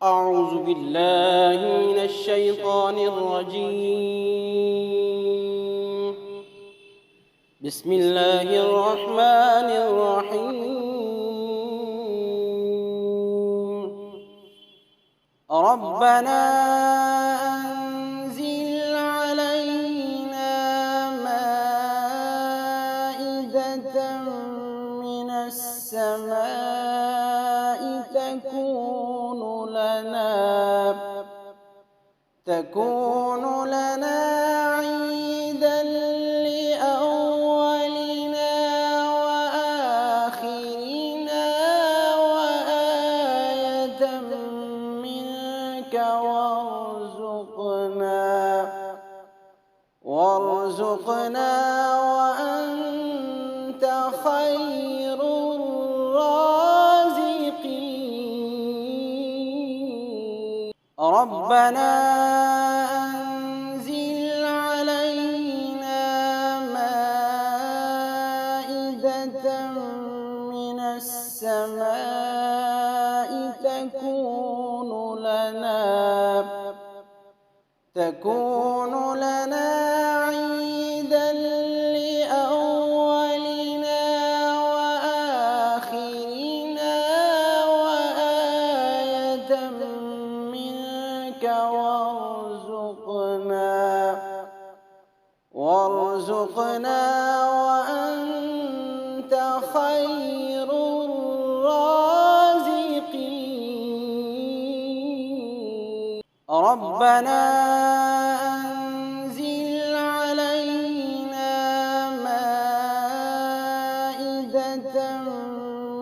أعوذ بالله من الشيطان الرجيم. بسم الله الرحمن الرحيم. ربنا أنزل علينا مائدة من السماء تكون لنا عيدا لأولنا وآخرنا وآية منك وارزقنا وأنت خير الرازقين. ربنا أنزل علينا مائدة من السماء تكون لنا عيدا لأولنا وآخرنا وآية منك وارزقنا وأنت خير الرازقين. ربنا أنزل علينا مائدة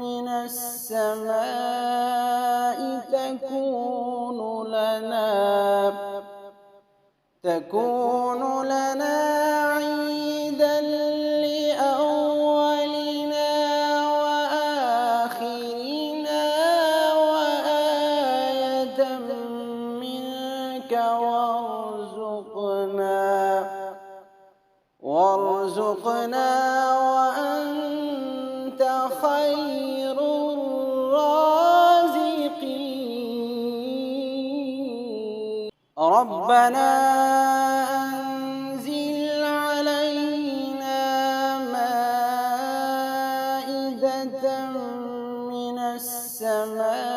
من السماء تكون لنا عيدا لأولنا وآخرنا وآية منك وارزقنا وأنت خير الرازقين. ربنا أنزل علينا مائدة من السماء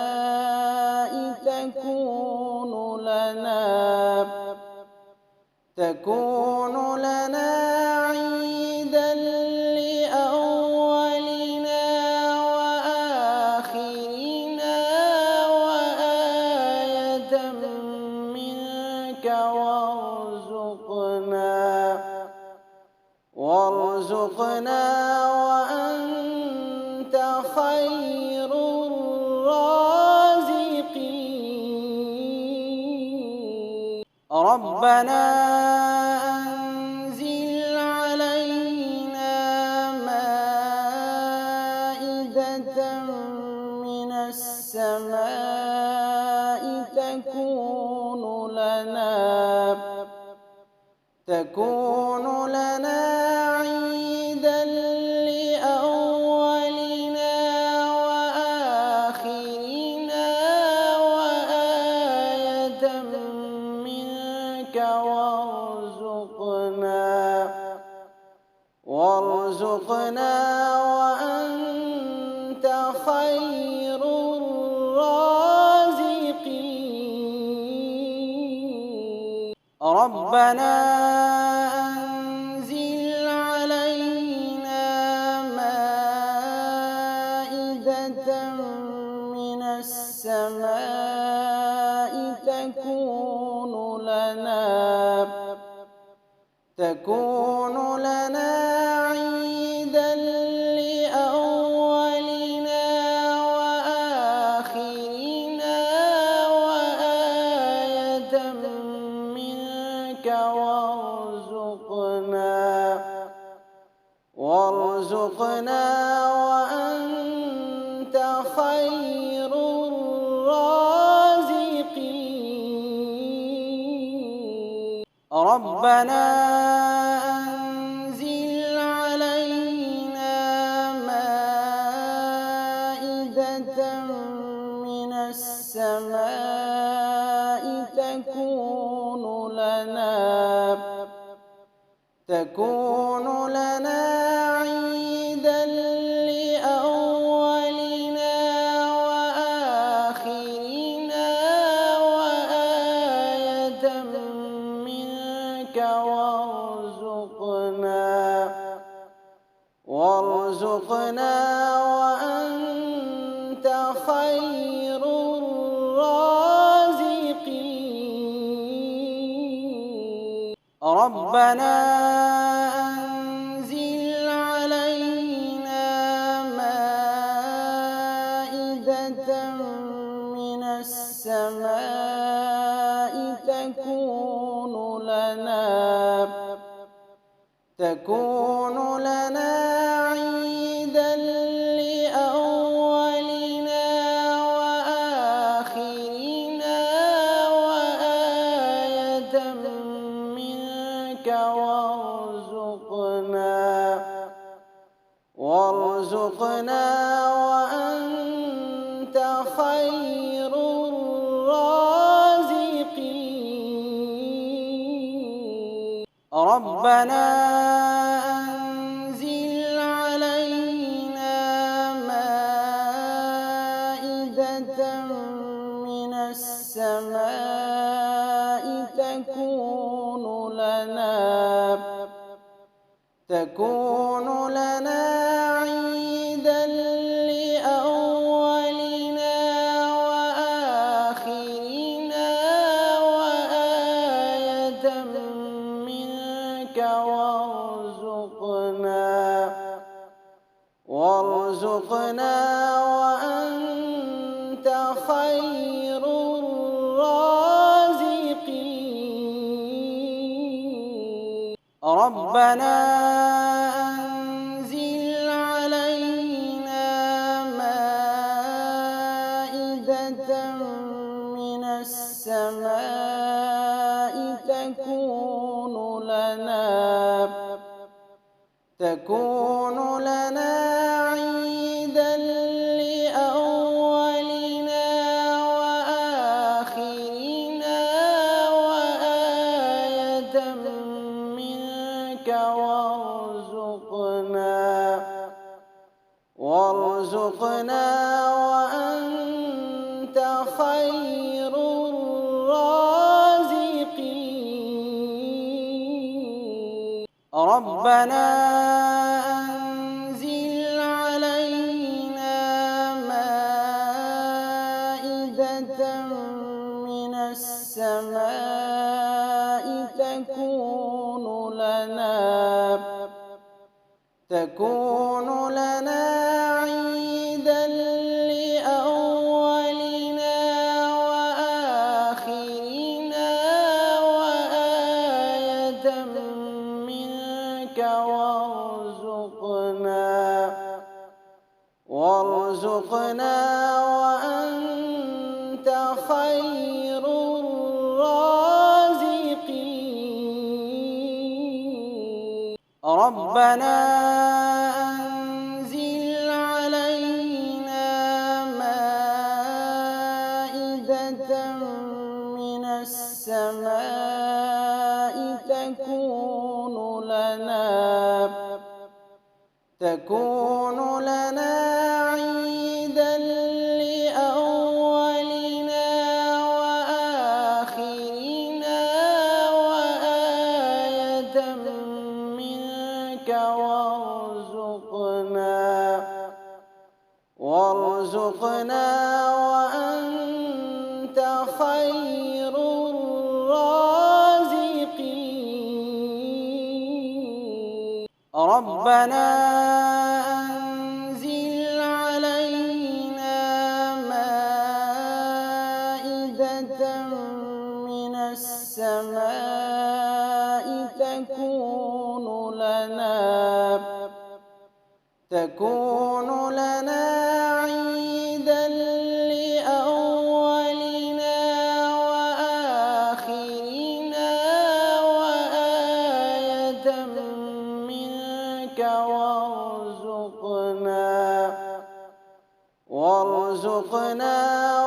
تكون لنا عيدا لأولنا وآخرنا وآية منك وارزقنا وأنت خير الرازقين. ربنا أنزل علينا مائدة من السماء تكون لنا عيدا لأولنا وآخرنا وآية منك وارزقنا وأنت خير الرازقين. ربنا أنزل علينا مائدة من السماء تكون لنا عيدا لأولنا وآخرنا وآية منك وارزقنا وأنت خير الرازقين. ربنا أنزل علينا مائدة من السماء السماء تكون لنا عيدا لأولنا وآخرنا وآية منك وارزقنا وأنت خير الرازقين. ربنا أنزل علينا مائدة من السماء تكون لنا عيدا لأولنا وآخرنا وآية منك وارزقنا وأنت خير الرازقين. ربنا أنزل علينا مائدة من السماء تكون لنا عيدا لأولنا وآخرنا وآية منك وارزقنا وأنت خير الرازقين. ربنا أنزل علينا مائدة من السماء تكون لنا عيدا لأولنا وآخرنا وآية منك وارزقنا وأنت خير الرازقين. ربنا أنزل علينا مائدة من السماء تكون لنا عيدا لأولنا وآخرنا وآية منك وارزقنا وأنت خير الرازقين. ربنا أنزل علينا مائدة من السماء تكون لنا عيدا لأولنا وآخرنا وآية منك وارزقنا وأنت خير الرازقين. ربنا أنزل علينا مائدة من السماء تكون لنا عيدا لأولنا وآخرنا وآية منك وارزقنا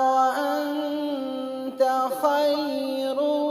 وأنت أنت خير